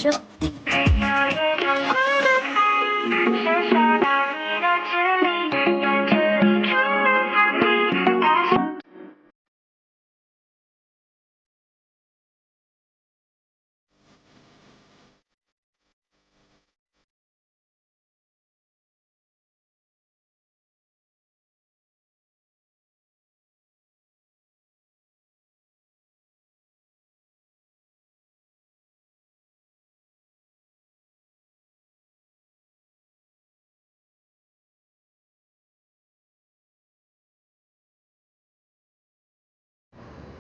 吃了。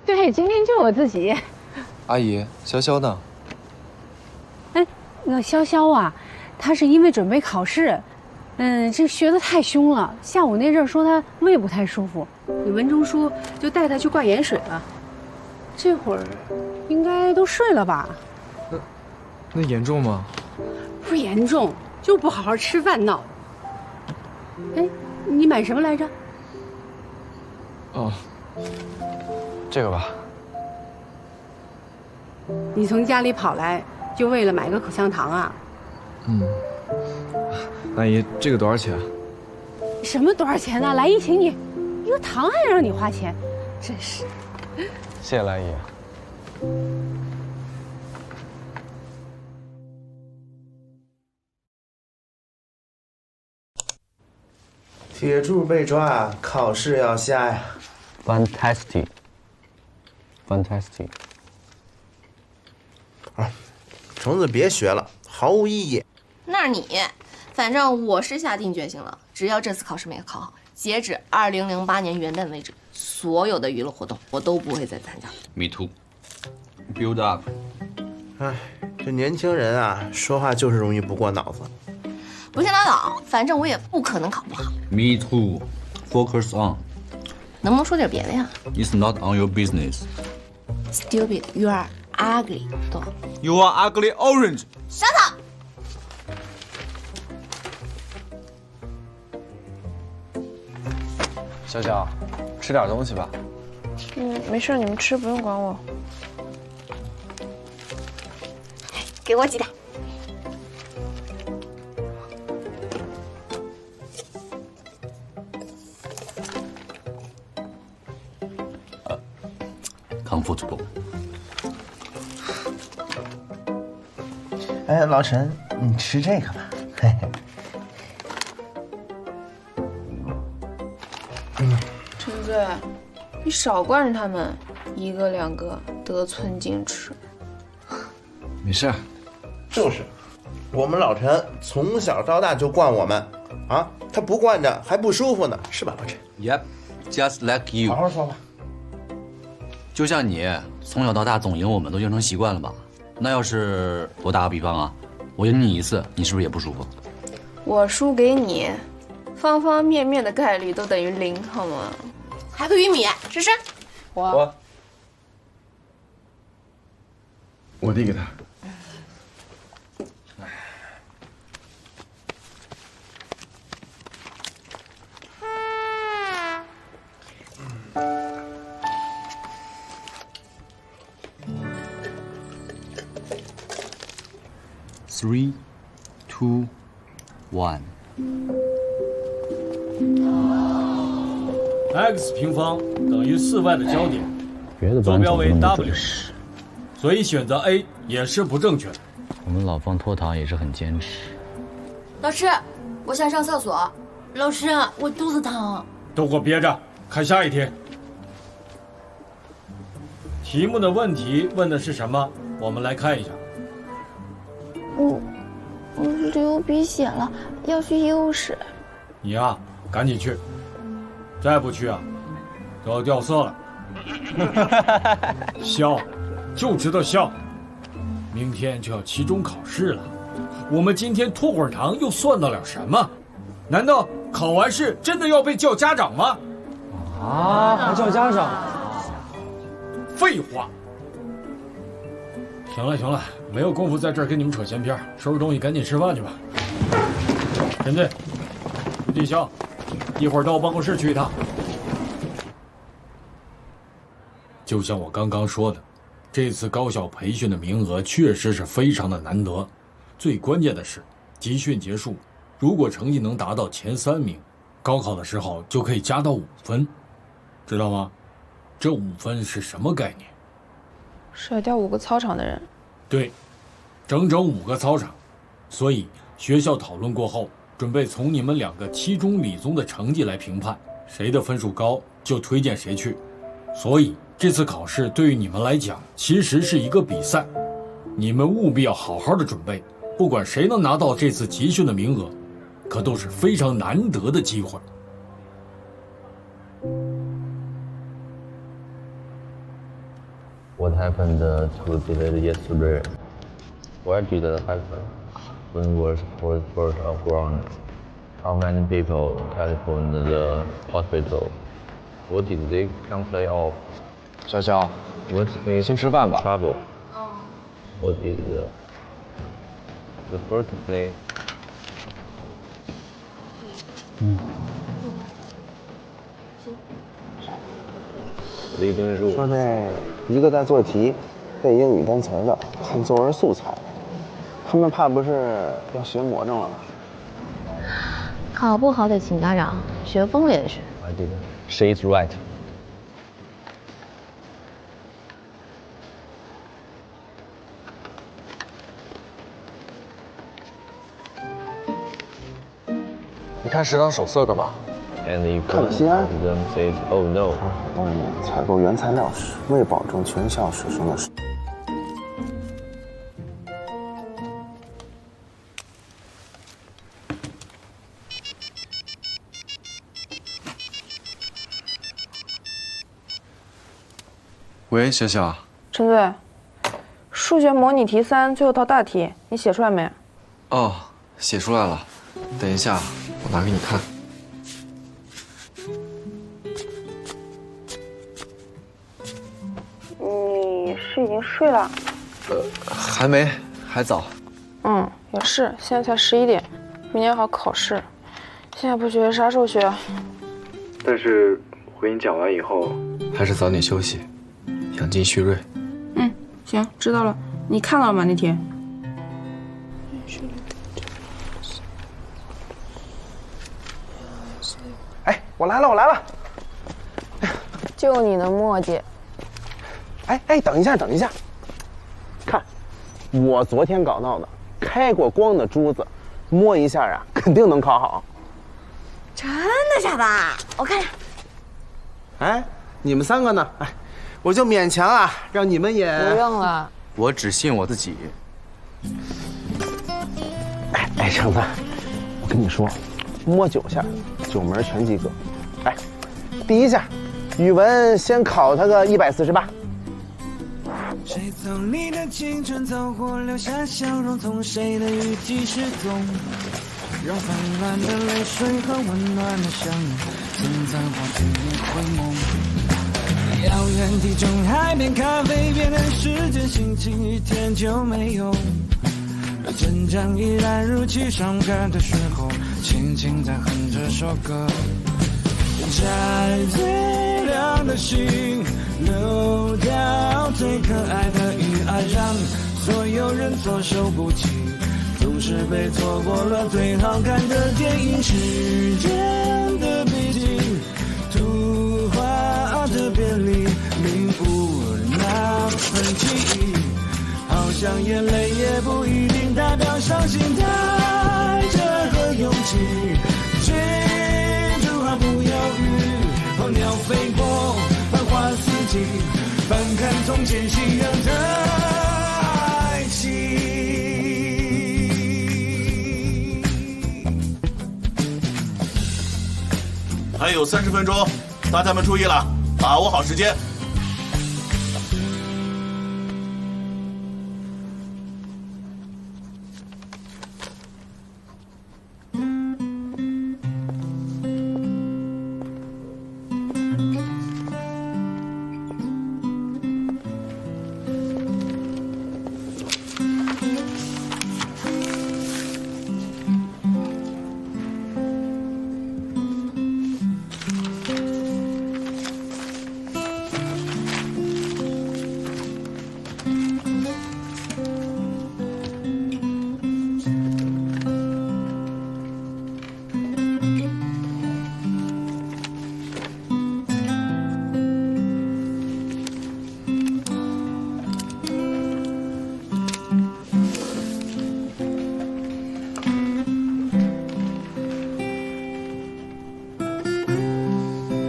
对，今天就我自己。阿姨，潇潇呢？哎，那潇潇啊，她是因为准备考试，这学得太凶了。下午那阵说她胃不太舒服，你文中书就带她去挂盐水了。这会儿应该都睡了吧？那严重吗？不严重，就不好好吃饭闹。哎，你买什么来着？哦，这个吧。你从家里跑来，就为了买个口香糖啊？阿姨，这个多少钱？什么多少钱呢？来一请你，一个糖还让你花钱，真是。谢谢阿姨。铁柱被抓，考试要下呀。Fantastic。啊，虫子别学了，毫无意义。那是你，反正我是下定决心了，只要这次考试没考好，截止2008年元旦为止，所有的娱乐活动我都不会再参加。Me too. Build up. 哎，这年轻人啊，说话就是容易不过脑子。不信拉倒，反正我也不可能考不好。 Me too. Focus on. 能不能说点别的呀 It's not on your business.？Stupid, you are ugly， 懂 You are ugly orange.？Shut up！ 潇潇，吃点东西吧。没事，你们吃，不用管我。给我几点。Comfortable. 哎，老陈，你吃这个吧。嘿嘿。陈醉，你少惯着他们，一个两个得寸进尺。没事。就是，我们老陈从小到大就惯我们，啊，他不惯着还不舒服呢，是吧，老陈？ Yep. Just like 好 you. 好说吧。就像你从小到大总赢我们，都赢成习惯了吧？那要是我打个比方啊，我赢你一次，你是不是也不舒服？我输给你，方方面面的概率都等于0，好吗？还个玉米，试试。我递给他。3, 2, 1。x 平方等于4y的焦点，别的坐标为班怎么那么 W， 准时？所以选择 A 也是不正确的。我们老方拖堂也是很坚持。老师，我想上厕所。老师，我肚子疼。都给我憋着，看下一题。题目的问题问的是什么？我们来看一下。我流鼻血了，要去医务室。你呀，赶紧去，再不去啊，都要掉色了。笑，就知道笑。明天就要期中考试了，我们今天拖会儿堂又算得了什么？难道考完试真的要被叫家长吗？啊，还叫家长？废话。行了行了，没有功夫在这儿跟你们扯闲篇，收拾东西赶紧吃饭去吧。陈队，吴继霄，一会儿到我办公室去一趟。就像我刚刚说的，这次高校培训的名额确实是非常的难得。最关键的是，集训结束，如果成绩能达到前3名，高考的时候就可以加到5分，知道吗？这5分是什么概念？是要调5个操场的人。对，整整5个操场。所以学校讨论过后，准备从你们2个期中、理综的成绩来评判，谁的分数高就推荐谁去。所以这次考试对于你们来讲，其实是一个比赛，你们务必要好好的准备。不管谁能拿到这次集训的名额，可都是非常难得的机会。What happened to delay yesterday? Why did it happen? When was first of ground? How many people telephoned the hospital? What did they complain of? 潇潇， What made 先吃饭吧。 trouble? What is the first place? 离根数。说那一个在做题，背英语单词的，看作文素材，他们怕不是要学魔怔了吧？考不好得请家长，学疯了也是。 I did. She is right. 你看食堂手册干嘛？ And you 看 could 西安 them say, "Oh no." 外面采购原材料时，为保证全校师生的。喂，潇潇。陈队，数学模拟题3最后套大题，你写出来没？哦，写出来了。等一下，我拿给你看。你是已经睡了？还没，还早。也是，现在才11点，明天还要考试，现在不学啥时候学？但是回你讲完以后，还是早点休息，养精蓄锐。行，知道了。你看到了吗？那题？哎，我来了，我来了！就你的墨迹。哎，等一下，等一下，看，我昨天搞到的，开过光的珠子，摸一下啊，肯定能考好。真的假的？我看看。哎，你们3个呢？哎，我就勉强啊，让你们也不用了。我只信我自己。哎，橙子，我跟你说，摸9下，9门全及格。哎，第一下，语文先考他个148。谁从你的青春走过，留下笑容，从谁的雨季失踪，让泛滥的泪水和温暖的想念，曾在花季里回梦。遥远地中海边咖啡边的时间，星期一天就没有。阵仗依然如期上课的时候，轻轻在哼这首歌。摘最亮的星，流掉最可爱的鱼儿，让所有人措手不及，总是被错过了最好看的电影。时间的背景，图画的别离，弥补那份记忆，好像眼泪也不一定代表伤心，带着和勇气追逐毫不犹豫，候鸟飞过繁华四季，翻看从前熙攘的爱情。还有30分钟，大家们注意了，把握好时间。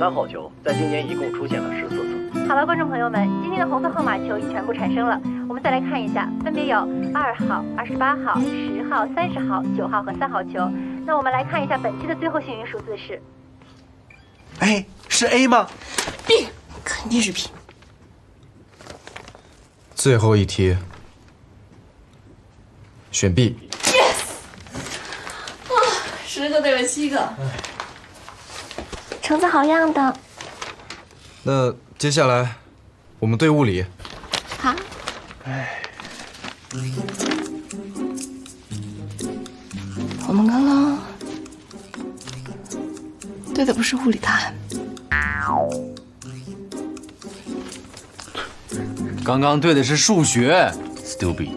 3号球在今年一共出现了14次。好了，观众朋友们，今天的红色号码球已全部产生了，我们再来看一下，分别有2号、28号、10号、30号、9号和3号球。那我们来看一下本期的最后幸运数字是。哎，是 A 吗 ？B， 肯定是 B。最后一题，选 B。Yes！ 啊，10个对了7个，橙子好样的。那接下来我们对物理。好。我们刚刚对的不是物理答案。刚刚对的是数学 ，stupid。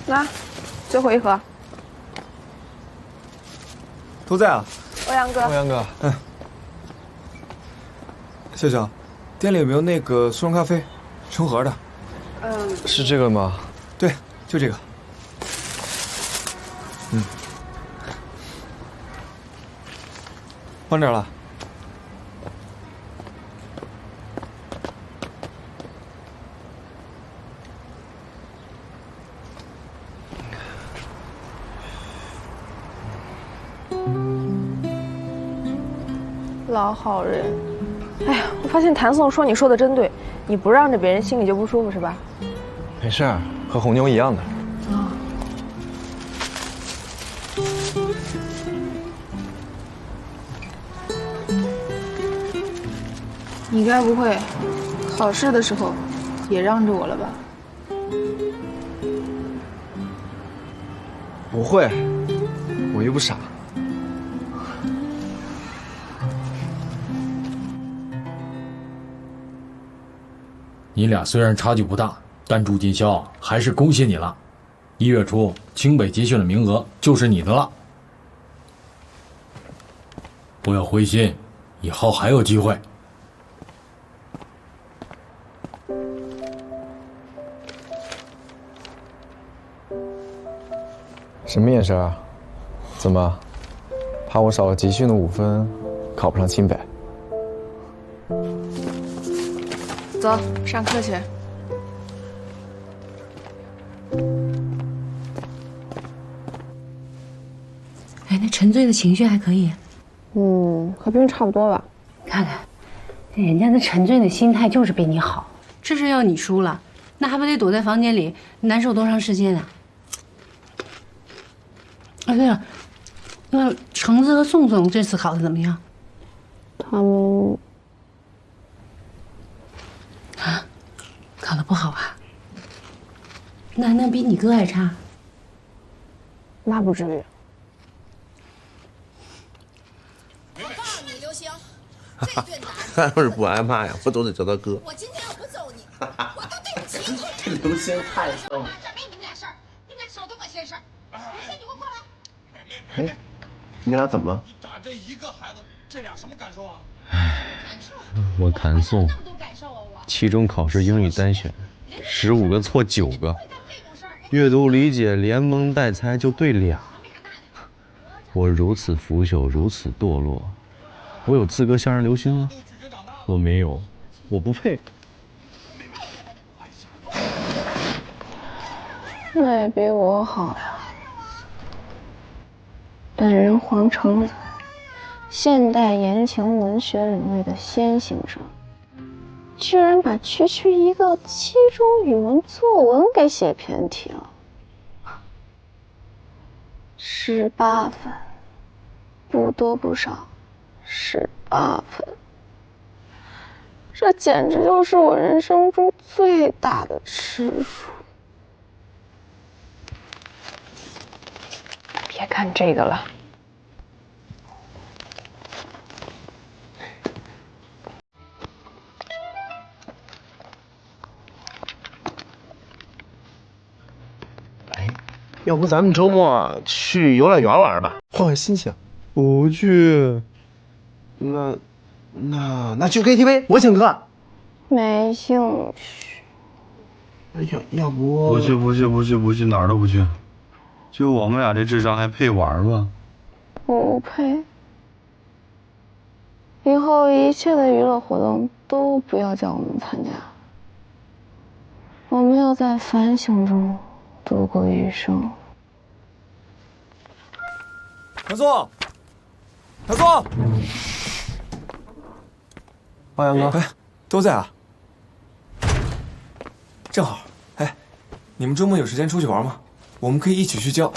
来，最后一盒。都在啊。欧阳哥。欧阳哥，笑笑，店里有没有那个速溶咖啡，成盒的？是这个吗？对，就这个。放这儿了。老好人。哎呀，我发现谭颂说你说的真对，你不让着别人，心里就不舒服是吧？没事儿，和红牛一样的。啊。你该不会考试的时候也让着我了吧？不会，我又不傻。你俩虽然差距不大，但祝金霄还是恭喜你了。1月初清北集训的名额就是你的了。不要灰心，以后还有机会。什么眼神啊？怎么，怕我少了集训的5分，考不上清北？走，上课去。哎，那陈醉的情绪还可以。和别人差不多吧。看看，人家那陈醉的心态就是比你好。这事要你输了，那还不得躲在房间里难受多长时间啊？哎，对了，那橙子和宋宋这次考的怎么样？他们啊，考得不好啊？那比你哥还差？那不至于。我告诉你，刘星，这顿打他要是不挨骂呀，我都得叫他哥。我今天要不揍你，我都对不起你。这刘星太瘦了。没你们俩事儿，你们俩手都我闲事儿。刘星，你给我过来。哎，你俩怎么了？打这一个孩子，这俩什么感受啊？我谭颂，期中考试英语单选，15个错9个，阅读理解连蒙带猜就对2。我如此腐朽，如此堕落，我有资格相认刘星吗？我没有，我不配。那也比我好呀。本人黄橙子，现代言情文学领域的先行者，居然把区区一个期中语文作文给写偏题了，18分，不多不少，18分，这简直就是我人生中最大的耻辱。别看这个了。要不咱们周末去游乐园玩吧，换换心情。不去。那去 KTV， 我请客。没兴趣。要不不去，哪儿都不去。就我们俩这智商还配玩吗？不配。以后一切的娱乐活动都不要叫我们参加。我们要在反省中度过余生。唐宋，唐宋，欧阳哥，哎，都在啊。正好，哎，你们周末有时间出去玩吗？我们可以一起去郊。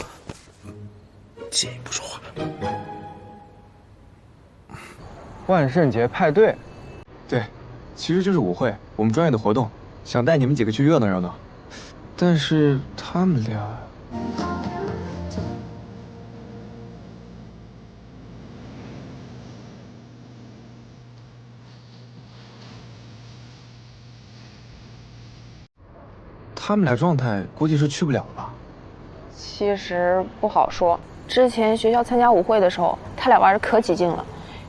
姐不说话。万圣节派对，对，其实就是舞会，我们专业的活动，想带你们几个去热闹热闹。但是他们俩，状态估计是去不了吧？其实不好说。之前学校参加舞会的时候，他俩玩的可起劲了。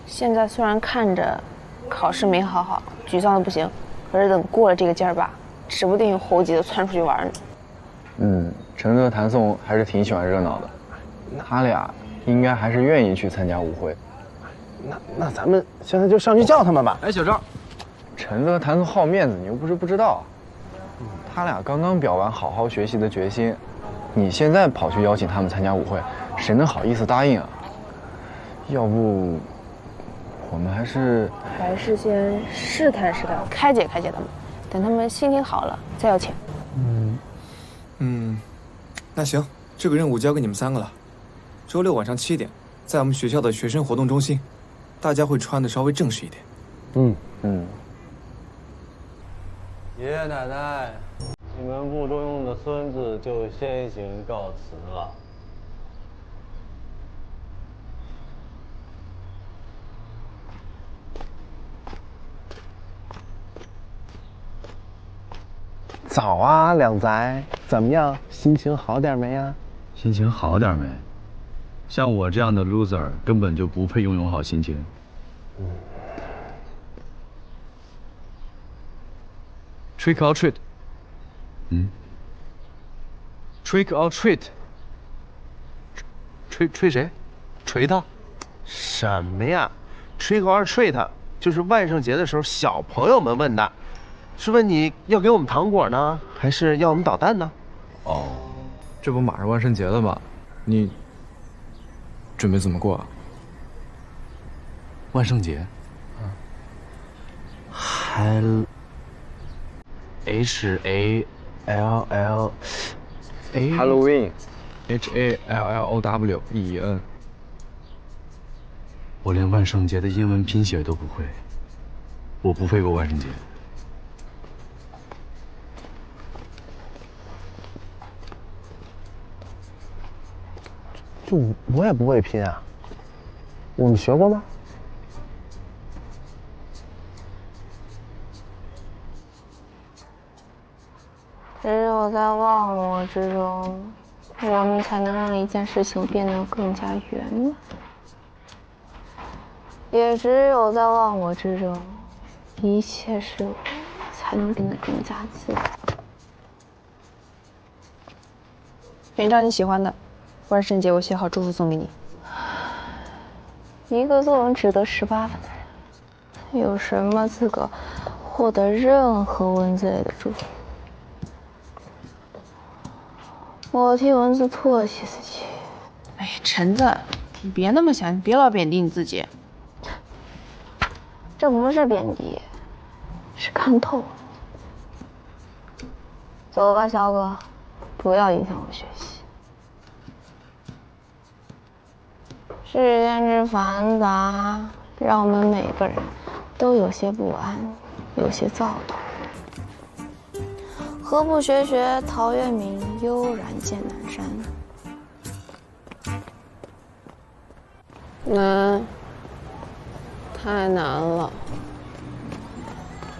现在虽然看着考试没考好，沮丧的不行，可是等过了这个劲儿吧，指不定猴急的窜出去玩呢。陈德、谭颂还是挺喜欢热闹的，他俩应该还是愿意去参加舞会。那咱们现在就上去叫他们吧。哎，小赵，陈德、谭颂好面子，你又不是不知道。他俩刚刚表完好好学习的决心，你现在跑去邀请他们参加舞会，谁能好意思答应啊？要不，我们还是先试探试探，开解开解他们，等他们心情好了再要钱。那行，这个任务交给你们3个了。周6晚上7点，在我们学校的学生活动中心，大家会穿的稍微正式一点。爷爷奶奶，你们部中用的孙子就先行告辞了。早啊，两仔，怎么样？心情好点没呀？心情好点没？像我这样的 loser 根本就不配拥有好心情。Trick or treat。Trick or treat。吹谁？锤他？什么呀 ？Trick or treat 就是万圣节的时候小朋友们问的，是问你要给我们糖果呢，还是要我们捣蛋呢？哦，这不马上万圣节了吗？你准备怎么过啊？万圣节？Halloween。Halloween。我连万圣节的英文拼写都不会，我不配过万圣节。就我也不会拼啊，我们学过吗？只有在忘我之中，我们才能让一件事情变得更加圆满。也只有在忘我之中，一切事物才能变得更加自然。选一张你喜欢的，万圣节我写好祝福送给你。一个作文只得18分的人，有什么资格获得任何文字类的祝福？我替文字唾弃自己。哎，橙子，你别那么想，你别老贬低你自己。这不是贬低，是看透。走吧，小哥，不要影响我学习。世间之繁杂，让我们每个人都有些不安，有些躁动。何不学学陶渊明悠然见南山？难，太难了。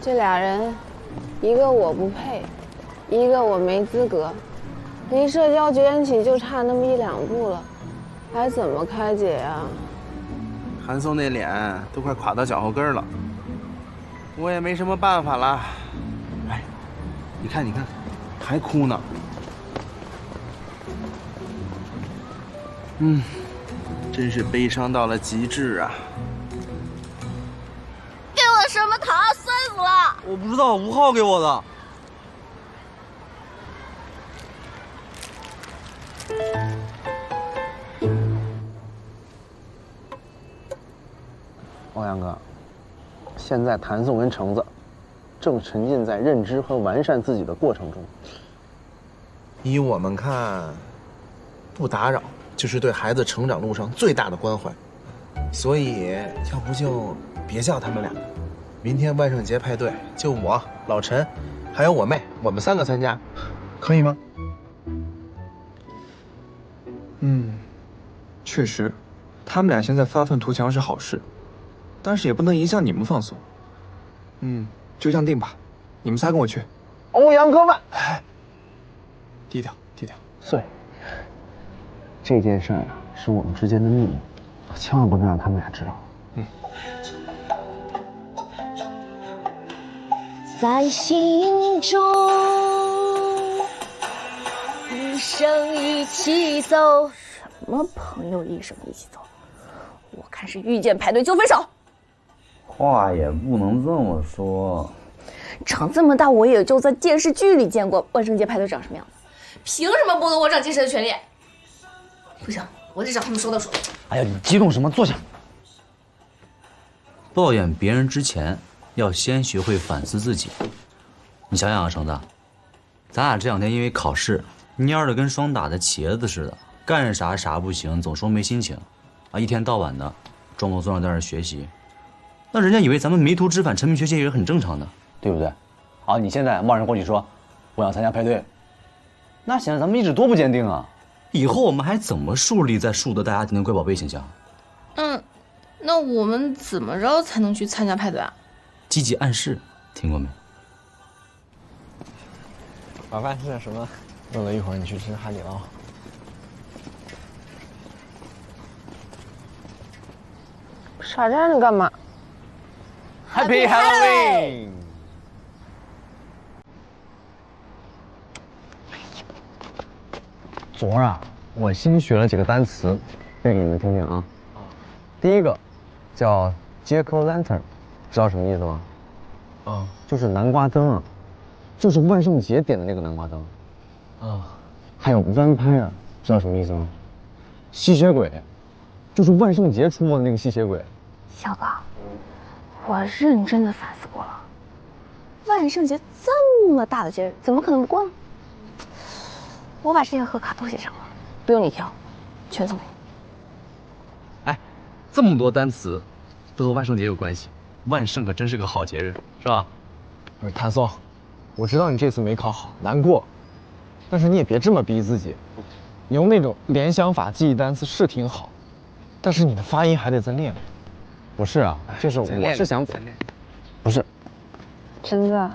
这俩人，一个我不配，一个我没资格，离社交卷起就差那么1、2步了，还怎么开解呀？韩松那脸都快垮到脚后跟了，我也没什么办法了。哎，你看，还哭呢。真是悲伤到了极致啊！给我什么糖？酸死了！我不知道，5号给我的。欧阳哥，现在谭颂跟橙子正沉浸在认知和完善自己的过程中。依我们看，不打扰就是对孩子成长路上最大的关怀。所以，要不就别叫他们俩，明天万圣节派对就我、老陈，还有我妹，我们3个参加，可以吗？确实，他们俩现在发愤图强是好事，但是也不能影响你们放松。就这样定吧，你们仨跟我去。欧阳哥们，低调低调。对，这件事儿是我们之间的秘密，千万不能让他们俩知道。在心中一生一起走。什么朋友一生一起走？我看是遇见排队就分手。话也不能这么说。长这么大，我也就在电视剧里见过万圣节派对长什么样子。凭什么剥夺我长见识的权利？不行，我得找他们说道说。哎呀，你激动什么？坐下。抱怨别人之前，要先学会反思自己。你想想啊，橙子，咱俩这2天因为考试蔫的跟霜打的茄子似的，干啥不行，总说没心情，啊，一天到晚的装模作样在那儿学习，那人家以为咱们迷途知返、沉迷学习也是很正常的，对不对？啊，你现在贸然过去说我想参加派对，那显得咱们意志多不坚定啊！以后我们还怎么树立在树德大家庭的乖宝贝形象？那我们怎么着才能去参加派对啊？积极暗示，听过没？晚饭吃点什么？饿了一会儿你去吃海底捞。傻站着干嘛 Happy Halloween！ 昨儿啊，我新学了几个单词，念给你们听听啊。第一个叫 Jack O' Lantern， 知道什么意思吗？就是南瓜灯啊，就是万圣节点的那个南瓜灯。还有 Vampire， 知道什么意思吗？吸血鬼，就是万圣节出没的那个吸血鬼。小高，我认真的反思过了，万圣节这么大的节日，怎么可能不过呢？我把这些贺卡都写上了，不用你挑，全送给你。哎，这么多单词都和万圣节有关系，万圣可真是个好节日，是吧？不是谭松，我知道你这次没考好，难过，但是你也别这么逼自己。你用那种联想法记忆单词是挺好，但是你的发音还得再练。不是啊，就是我是想，不是，橙子，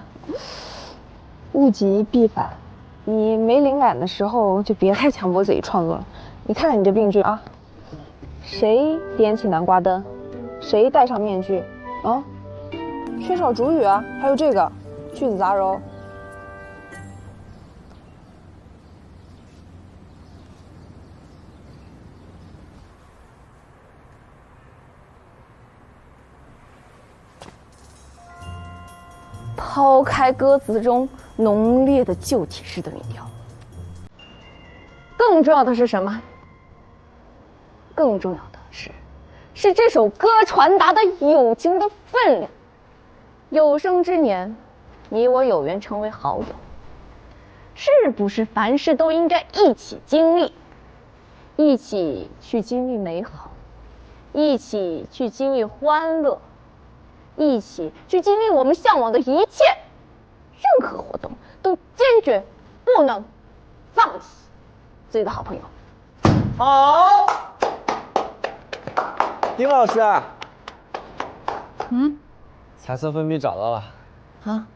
物极必反，你没灵感的时候就别太强迫自己创作了。你看看你这病句啊，谁点起南瓜灯，谁戴上面具啊？缺少主语啊，还有这个句子杂糅。抛开歌词中浓烈的旧体式的语调，更重要的是什么？更重要的是这首歌传达的友情的分量。有生之年，你我有缘成为好友，是不是凡事都应该一起经历，一起去经历美好，一起去经历欢乐，一起去经历我们向往的一切，任何活动都坚决不能放弃自己的好朋友。好，丁老师，彩色粉笔找到了。啊？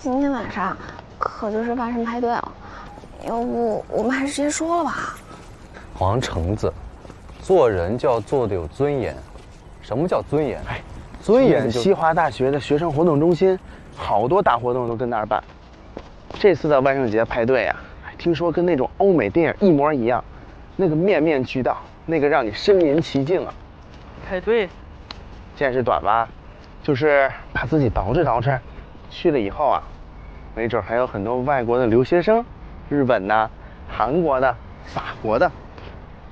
今天晚上可就是万圣派对了，要不我们还是直接说了吧？黄橙子，做人就要做得有尊严。什么叫尊严？哎，尊严就西华大学的学生活动中心，好多大活动都跟那儿办。这次的万圣节派对呀，听说跟那种欧美电影一模一样，那个面面俱到，那个让你身临其境啊。派对，见识短吧？就是把自己捯饬捯饬，去了以后啊，没准还有很多外国的留学生，日本的、韩国的、法国的，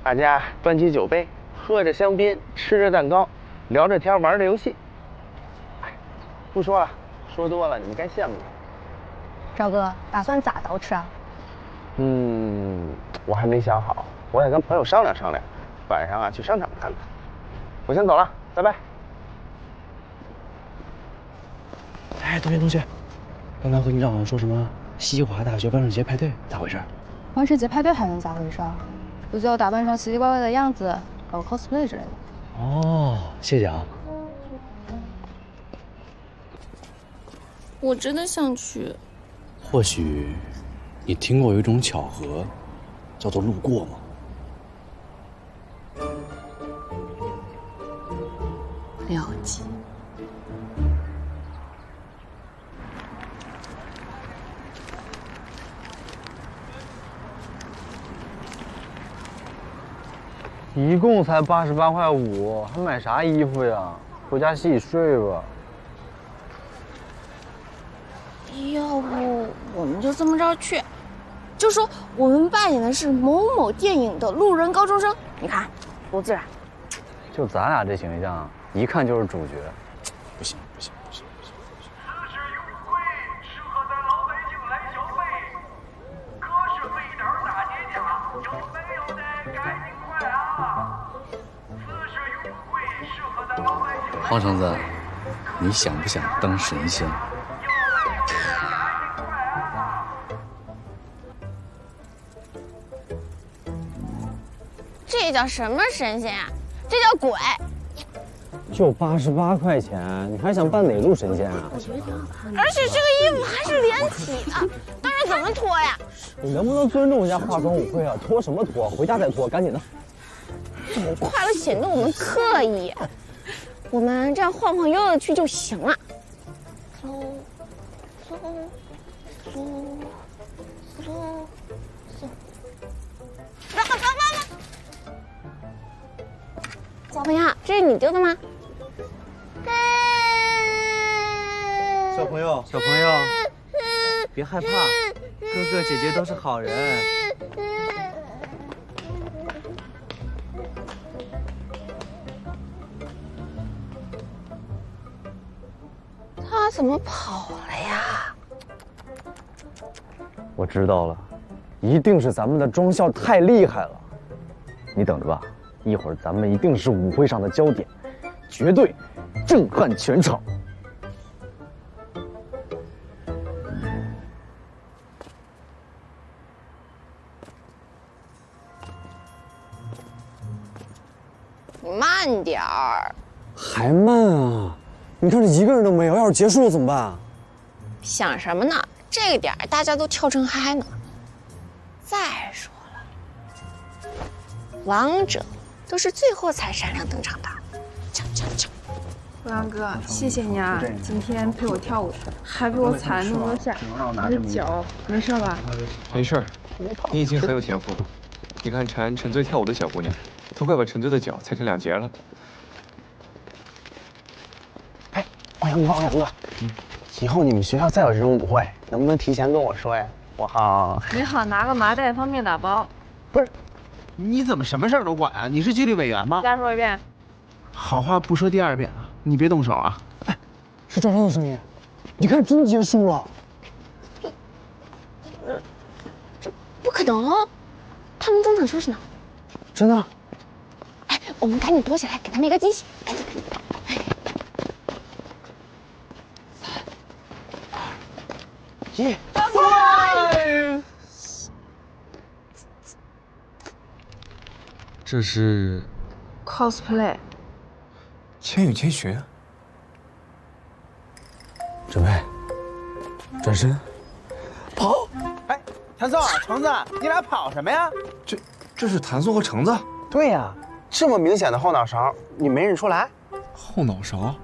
大家端起酒杯，喝着香槟，吃着蛋糕，聊着天，玩着游戏。哎，不说了，说多了你们该羡慕了。赵哥，打算咋捯饬啊？我还没想好，我得跟朋友商量商量，晚上啊去商场看看。我先走了，拜拜。哎，同学，刚才和你嚷嚷说什么西华大学万圣节派对，咋回事？万圣节派对还能咋回事？不就要打扮成奇奇怪怪的样子，搞个 cosplay 之类的。哦，谢谢啊。我真的想去。或许你听过有一种巧合，叫做路过吗？了解。一共才88.5块，还买啥衣服呀？回家洗洗睡吧。要不我们就这么着去，就说我们扮演的是某某电影的路人高中生，你看多自然。就咱俩这形象，一看就是主角。不行不行不行不行！此时优惠适合咱老百姓来消费，可是肥膻大跌价，有没有的赶紧快啊！此时优惠适合咱老百姓。黄橙子，你想不想当神仙？这叫什么神仙啊？这叫鬼！就88块钱，你还想扮哪路神仙啊？我觉得挺好看的，而且这个衣服还是连体的，当然怎么脱呀？你能不能尊重一下化妆舞会啊？脱什么脱？回家再脱，赶紧的。走快了显得我们刻意，我们这样晃晃悠悠的去就行了。走，走，走，走，走。小朋友，这是你丢的吗？小朋友，别害怕，哥哥姐姐都是好人。他怎么跑了呀？我知道了，一定是咱们的妆效太厉害了。你等着吧，一会儿咱们一定是舞会上的焦点，绝对震撼全场。你慢点儿。还慢啊！你看这一个人都没有，要是结束了怎么办？想什么呢？这个点儿大家都跳正嗨呢。再说了，王者都是最后才闪亮登场的。抢！欧阳哥，谢谢你啊，今天陪我跳舞，还给我踩了那么多下，我的脚没事吧？没事儿，你已经很有天赋了。你看陈醉跳舞的小姑娘，都快把陈醉的脚踩成2截了。欧阳哥，以后你们学校再有这种舞会，能不能提前跟我说呀？我好。你好，拿个麻袋方便打包。不是，你怎么什么事儿都管啊？你是纪律委员吗？再说一遍。好话不说第2遍啊！你别动手啊！哎，是赵超的声音，你看真结束了。这不可能哦，他们中场休息呢。真的？哎，我们赶紧躲起来，给他们一个惊喜。1、这是 cosplay。千与千寻。准备转身，跑！哎，谭松、橙子，你俩跑什么呀？这是谭松和橙子。对呀，这么明显的后脑勺，你没认出来？后脑勺。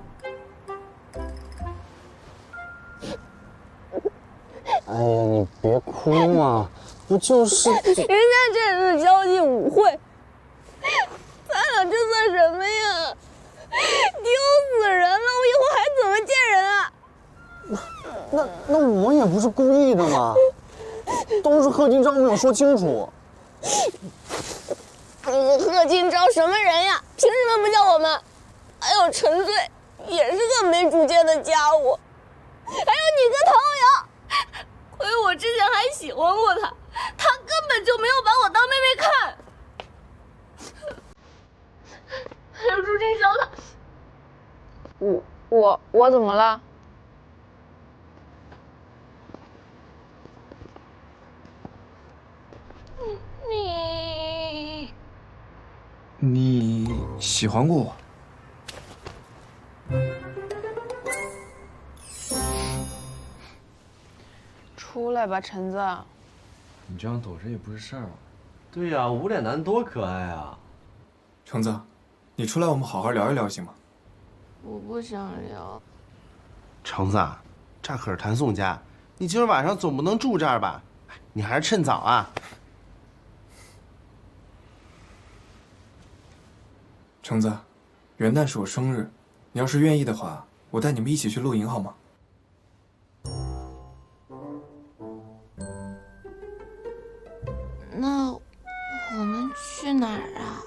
哎呀，你别哭嘛，不就是人家这是交际舞会，咱俩这算什么呀？丢死人了！我以后还怎么见人啊？那我也不是故意的嘛，都是贺金钊没有说清楚。贺金钊什么人呀？凭什么不叫我们？还有陈醉，也是个没主见的家伙。还有你个唐瑶，亏我之前还喜欢过他，他根本就没有把我当妹妹看。还有朱金霄他，我怎么了？你喜欢过我？出来吧，橙子。你这样躲着也不是事儿啊。对呀，无脸男多可爱啊！橙子，你出来我们好好聊一聊行吗？我不想聊。橙子，这可是谭宋家，你今儿晚上总不能住这儿吧？你还是趁早啊。橙子，元旦是我生日，你要是愿意的话，我带你们一起去露营好吗？那我们去哪儿啊？